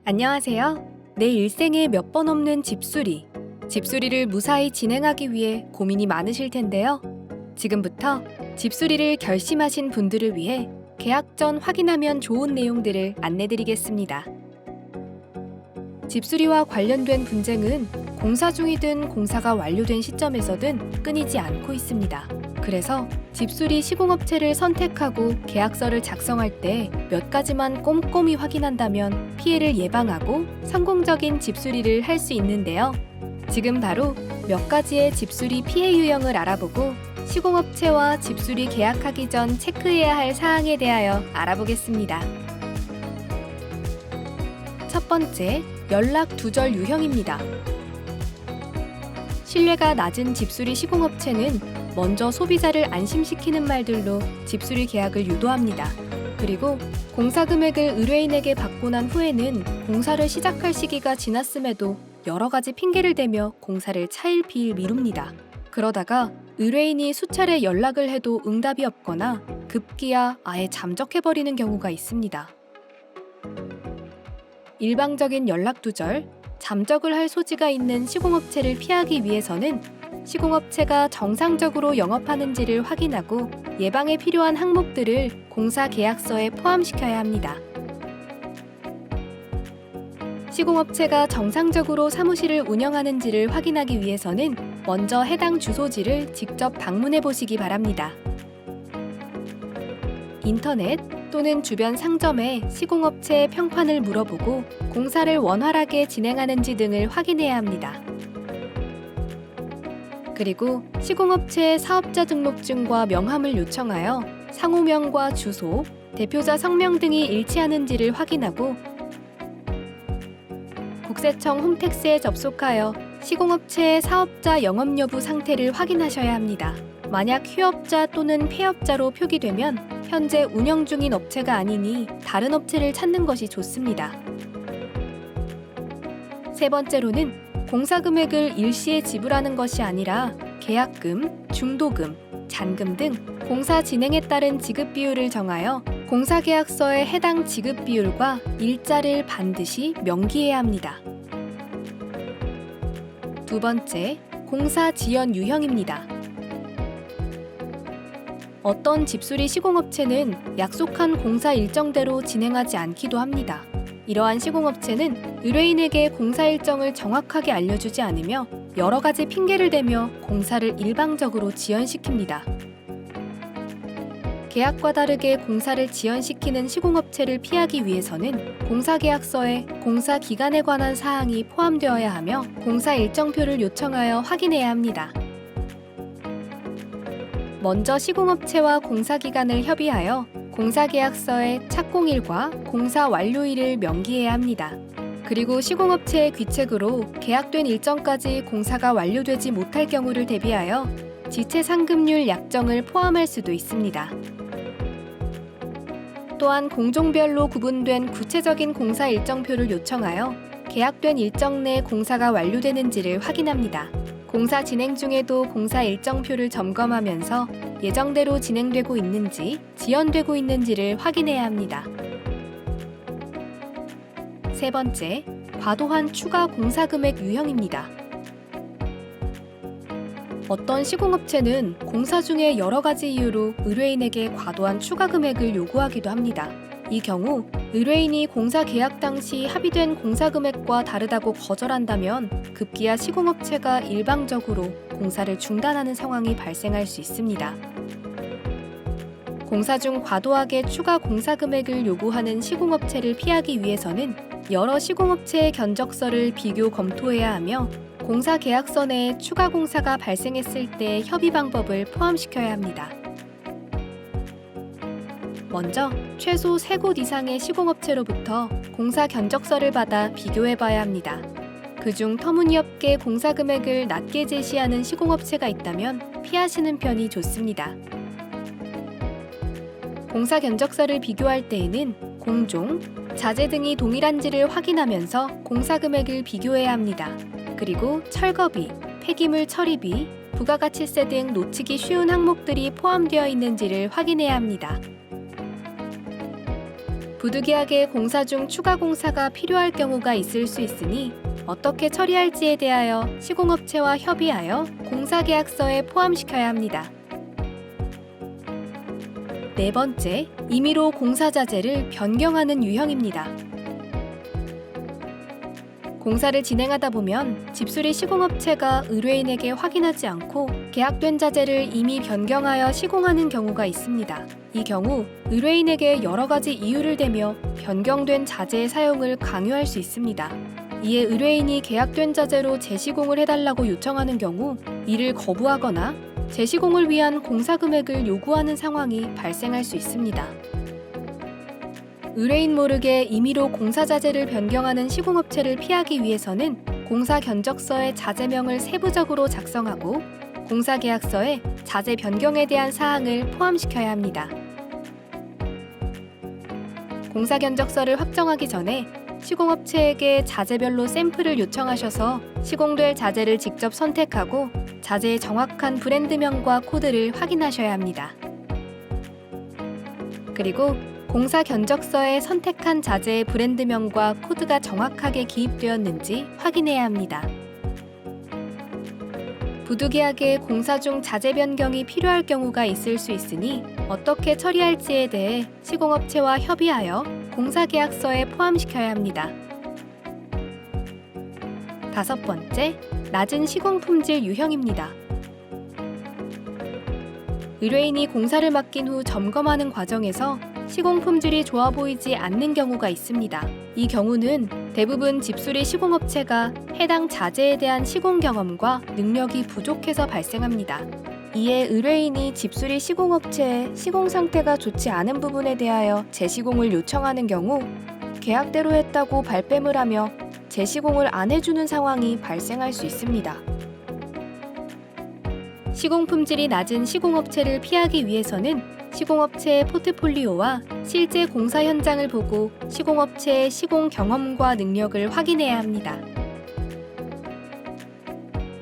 안녕하세요. 내 일생에 몇 번 없는 집수리. 집수리를 무사히 진행하기 위해 고민이 많으실 텐데요. 지금부터 집수리를 결심하신 분들을 위해 계약 전 확인하면 좋은 내용들을 안내드리겠습니다. 집수리와 관련된 분쟁은 공사 중이든 공사가 완료된 시점에서든 끊이지 않고 있습니다. 그래서 집수리 시공업체를 선택하고 계약서를 작성할 때 몇 가지만 꼼꼼히 확인한다면 피해를 예방하고 성공적인 집수리를 할 수 있는데요. 지금 바로 몇 가지의 집수리 피해 유형을 알아보고 시공업체와 집수리 계약하기 전 체크해야 할 사항에 대하여 알아보겠습니다. 첫 번째, 연락 두절 유형입니다. 신뢰가 낮은 집수리 시공업체는 먼저 소비자를 안심시키는 말들로 집수리 계약을 유도합니다. 그리고 공사 금액을 의뢰인에게 받고 난 후에는 공사를 시작할 시기가 지났음에도 여러 가지 핑계를 대며 공사를 차일피일 미룹니다. 그러다가 의뢰인이 수차례 연락을 해도 응답이 없거나 급기야 아예 잠적해버리는 경우가 있습니다. 일방적인 연락 두절, 잠적을 할 소지가 있는 시공업체를 피하기 위해서는 시공업체가 정상적으로 영업하는지를 확인하고 예방에 필요한 항목들을 공사 계약서에 포함시켜야 합니다. 시공업체가 정상적으로 사무실을 운영하는지를 확인하기 위해서는 먼저 해당 주소지를 직접 방문해 보시기 바랍니다. 인터넷 또는 주변 상점에 시공업체의 평판을 물어보고 공사를 원활하게 진행하는지 등을 확인해야 합니다. 그리고 시공업체의 사업자 등록증과 명함을 요청하여 상호명과 주소, 대표자 성명 등이 일치하는지를 확인하고 국세청 홈택스에 접속하여 시공업체의 사업자 영업 여부 상태를 확인하셔야 합니다. 만약 휴업자 또는 폐업자로 표기되면 현재 운영 중인 업체가 아니니 다른 업체를 찾는 것이 좋습니다. 세 번째로는 공사 금액을 일시에 지불하는 것이 아니라 계약금, 중도금, 잔금 등 공사 진행에 따른 지급 비율을 정하여 공사 계약서에 해당 지급 비율과 일자를 반드시 명기해야 합니다. 두 번째, 공사 지연 유형입니다. 어떤 집수리 시공업체는 약속한 공사 일정대로 진행하지 않기도 합니다. 이러한 시공업체는 의뢰인에게 공사 일정을 정확하게 알려주지 않으며 여러 가지 핑계를 대며 공사를 일방적으로 지연시킵니다. 계약과 다르게 공사를 지연시키는 시공업체를 피하기 위해서는 공사계약서에 공사 기간에 관한 사항이 포함되어야 하며 공사 일정표를 요청하여 확인해야 합니다. 먼저 시공업체와 공사 기간을 협의하여 공사계약서에 착공일과 공사 완료일을 명기해야 합니다. 그리고 시공업체의 귀책으로 계약된 일정까지 공사가 완료되지 못할 경우를 대비하여 지체 상급률 약정을 포함할 수도 있습니다. 또한 공종별로 구분된 구체적인 공사 일정표를 요청하여 계약된 일정 내 공사가 완료되는지를 확인합니다. 공사 진행 중에도 공사 일정표를 점검하면서 예정대로 진행되고 있는지, 지연되고 있는지를 확인해야 합니다. 세 번째, 과도한 추가 공사 금액 유형입니다. 어떤 시공업체는 공사 중에 여러 가지 이유로 의뢰인에게 과도한 추가 금액을 요구하기도 합니다. 이 경우 의뢰인이 공사 계약 당시 합의된 공사 금액과 다르다고 거절한다면 급기야 시공업체가 일방적으로 공사를 중단하는 상황이 발생할 수 있습니다. 공사 중 과도하게 추가 공사 금액을 요구하는 시공업체를 피하기 위해서는 여러 시공업체의 견적서를 비교 검토해야 하며 공사 계약서 내에 추가 공사가 발생했을 때 협의 방법을 포함시켜야 합니다. 먼저 최소 3곳 이상의 시공업체로부터 공사 견적서를 받아 비교해봐야 합니다. 그중 터무니없게 공사 금액을 낮게 제시하는 시공업체가 있다면 피하시는 편이 좋습니다. 공사 견적서를 비교할 때에는 공종, 자재 등이 동일한지를 확인하면서 공사 금액을 비교해야 합니다. 그리고 철거비, 폐기물 처리비, 부가가치세 등 놓치기 쉬운 항목들이 포함되어 있는지를 확인해야 합니다. 부득이하게 공사 중 추가 공사가 필요할 경우가 있을 수 있으니 어떻게 처리할지에 대하여 시공업체와 협의하여 공사계약서에 포함시켜야 합니다. 네 번째, 임의로 공사자재를 변경하는 유형입니다. 공사를 진행하다 보면 집수리 시공업체가 의뢰인에게 확인하지 않고 계약된 자재를 이미 변경하여 시공하는 경우가 있습니다. 이 경우 의뢰인에게 여러 가지 이유를 대며 변경된 자재의 사용을 강요할 수 있습니다. 이에 의뢰인이 계약된 자재로 재시공을 해달라고 요청하는 경우 이를 거부하거나 재시공을 위한 공사 금액을 요구하는 상황이 발생할 수 있습니다. 의뢰인 모르게 임의로 공사 자재를 변경하는 시공업체를 피하기 위해서는 공사 견적서에 자재명을 세부적으로 작성하고 공사 계약서에 자재 변경에 대한 사항을 포함시켜야 합니다. 공사 견적서를 확정하기 전에 시공업체에게 자재별로 샘플을 요청하셔서 시공될 자재를 직접 선택하고 자재의 정확한 브랜드명과 코드를 확인하셔야 합니다. 그리고 공사 견적서에 선택한 자재의 브랜드명과 코드가 정확하게 기입되었는지 확인해야 합니다. 부득이하게 공사 중 자재 변경이 필요할 경우가 있을 수 있으니 어떻게 처리할지에 대해 시공업체와 협의하여 공사 계약서에 포함시켜야 합니다. 다섯 번째, 낮은 시공 품질 유형입니다. 의뢰인이 공사를 맡긴 후 점검하는 과정에서 시공 품질이 좋아 보이지 않는 경우가 있습니다. 이 경우는 대부분 집수리 시공업체가 해당 자재에 대한 시공 경험과 능력이 부족해서 발생합니다. 이에 의뢰인이 집수리 시공업체에 시공 상태가 좋지 않은 부분에 대하여 재시공을 요청하는 경우 계약대로 했다고 발뺌을 하며 재시공을 안 해주는 상황이 발생할 수 있습니다. 시공 품질이 낮은 시공업체를 피하기 위해서는 시공업체의 포트폴리오와 실제 공사 현장을 보고 시공업체의 시공 경험과 능력을 확인해야 합니다.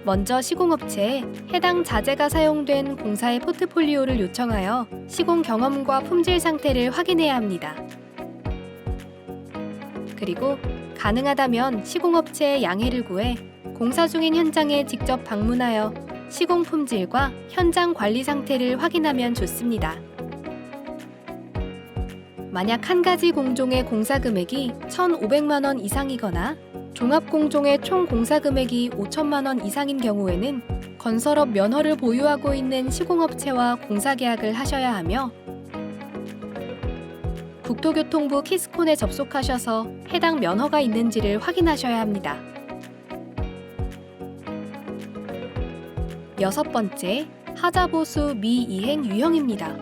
먼저 시공업체에 해당 자재가 사용된 공사의 포트폴리오를 요청하여 시공 경험과 품질 상태를 확인해야 합니다. 그리고 가능하다면 시공업체의 양해를 구해 공사 중인 현장에 직접 방문하여 시공 품질과 현장 관리 상태를 확인하면 좋습니다. 만약 한 가지 공종의 공사 금액이 1,500만 원 이상이거나 종합 공종의 총 공사 금액이 5천만 원 이상인 경우에는 건설업 면허를 보유하고 있는 시공업체와 공사 계약을 하셔야 하며 국토교통부 키스콘에 접속하셔서 해당 면허가 있는지를 확인하셔야 합니다. 여섯 번째, 하자보수 미이행 유형입니다.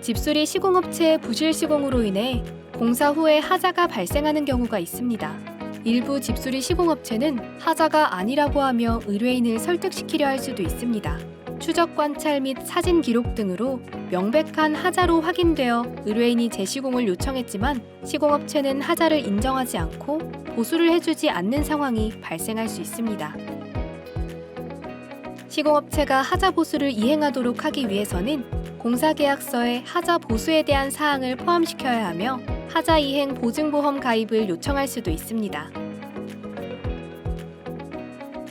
집수리 시공업체의 부실 시공으로 인해 공사 후에 하자가 발생하는 경우가 있습니다. 일부 집수리 시공업체는 하자가 아니라고 하며 의뢰인을 설득시키려 할 수도 있습니다. 추적 관찰 및 사진 기록 등으로 명백한 하자로 확인되어 의뢰인이 재시공을 요청했지만 시공업체는 하자를 인정하지 않고 보수를 해주지 않는 상황이 발생할 수 있습니다. 시공업체가 하자 보수를 이행하도록 하기 위해서는 공사계약서에 하자 보수에 대한 사항을 포함시켜야 하며 하자 이행 보증보험 가입을 요청할 수도 있습니다.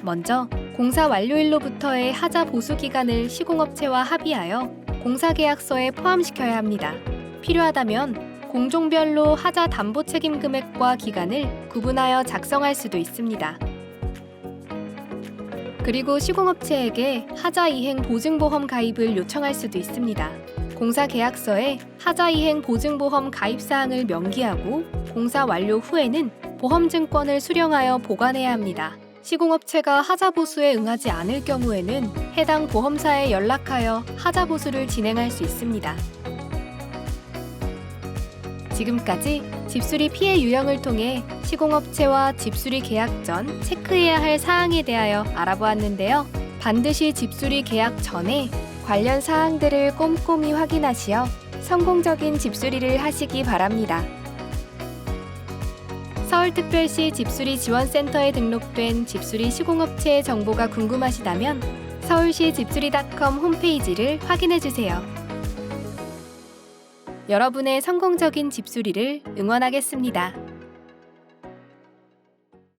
먼저 공사 완료일로부터의 하자 보수 기간을 시공업체와 합의하여 공사계약서에 포함시켜야 합니다. 필요하다면 공종별로 하자 담보 책임 금액과 기간을 구분하여 작성할 수도 있습니다. 그리고 시공업체에게 하자 이행 보증보험 가입을 요청할 수도 있습니다. 공사 계약서에 하자 이행 보증보험 가입 사항을 명기하고 공사 완료 후에는 보험증권을 수령하여 보관해야 합니다. 시공업체가 하자 보수에 응하지 않을 경우에는 해당 보험사에 연락하여 하자 보수를 진행할 수 있습니다. 지금까지 집수리 피해 유형을 통해 시공업체와 집수리 계약 전 체크해야 할 사항에 대하여 알아보았는데요. 반드시 집수리 계약 전에 관련 사항들을 꼼꼼히 확인하시어 성공적인 집수리를 하시기 바랍니다. 서울특별시 집수리지원센터에 등록된 집수리 시공업체의 정보가 궁금하시다면 서울시 집수리.com 홈페이지를 확인해주세요. 여러분의 성공적인 집수리를 응원하겠습니다.